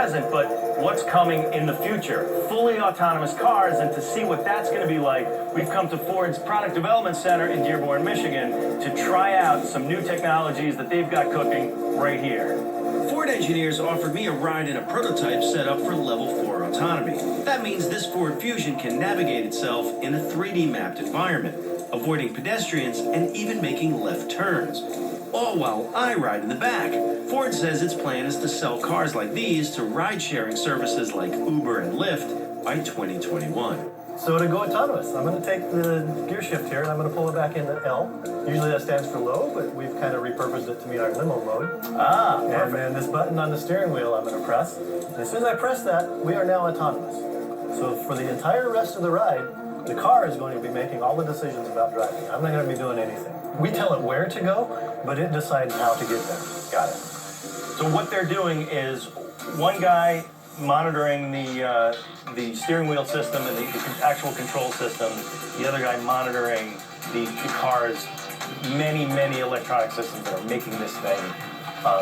present, but what's coming in the future. Fully autonomous cars, and to see what that's going to be like, we've come to Ford's Product Development Center in Dearborn, Michigan, to try out some new technologies that they've got cooking right here. Ford engineers offered me a ride in a prototype set up for level 4 autonomy. That means this Ford Fusion can navigate itself in a 3D mapped environment, avoiding pedestrians and even making left turns. All while I ride in the back. Ford says its plan is to sell cars like these to ride-sharing services like Uber and Lyft by 2021. So to go autonomous, I'm going to take the gear shift here and I'm going to pull it back into L. Usually that stands for low, but we've kind of repurposed it to meet our limo mode. And then this button on the steering wheel I'm going to press. And as soon as I press that, we are now autonomous. So for the entire rest of the ride, the car is going to be making all the decisions about driving. I'm not going to be doing anything. We tell it where to go, but it decides how to get there. Got it. So what they're doing is one guy monitoring the steering wheel system and the actual control system, the other guy monitoring the car's many electronic systems that are making this thing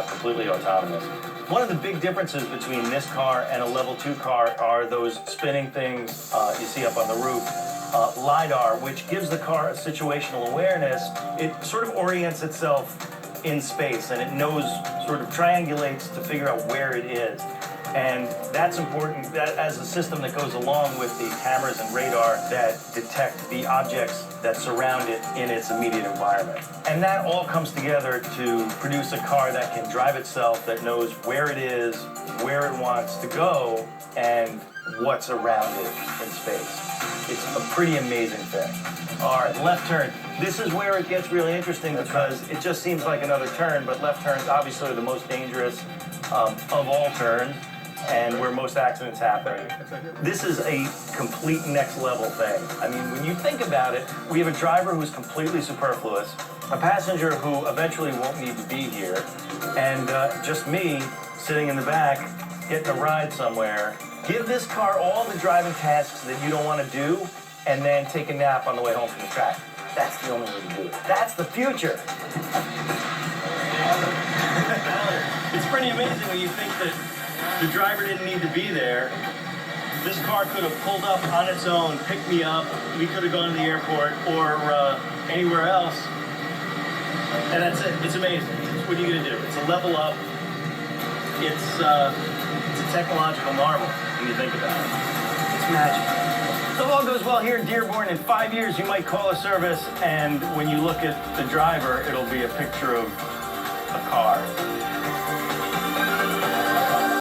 completely autonomous. One of the big differences between this car and a level 2 car are those spinning things you see up on the roof. LiDAR, which gives the car a situational awareness. It sort of orients itself in space, and it knows, sort of triangulates to figure out where it is. And that's important that as a system that goes along with the cameras and radar that detect the objects that surround it in its immediate environment. And that all comes together to produce a car that can drive itself, that knows where it is, where it wants to go, and what's around it in space. It's a pretty amazing thing. All right, left turn. This is where it gets really interesting because it just seems like another turn, but left turns obviously are the most dangerous of all turns and where most accidents happen. This is a complete next level thing. I mean, when you think about it, we have a driver who's completely superfluous, a passenger who eventually won't need to be here, and just me sitting in the back getting a ride somewhere. Give this car all the driving tasks that you don't want to do, and then take a nap on the way home from the track. That's the only way to do it. That's the future. It's pretty amazing when you think that the driver didn't need to be there. This car could have pulled up on its own, picked me up. We could have gone to the airport or anywhere else. And that's it. It's amazing. What are you going to do? It's a level up. It's a technological marvel when you think about it. It's magic. So if all goes well here in Dearborn, in 5 years you might call a service, and when you look at the driver, it'll be a picture of a car.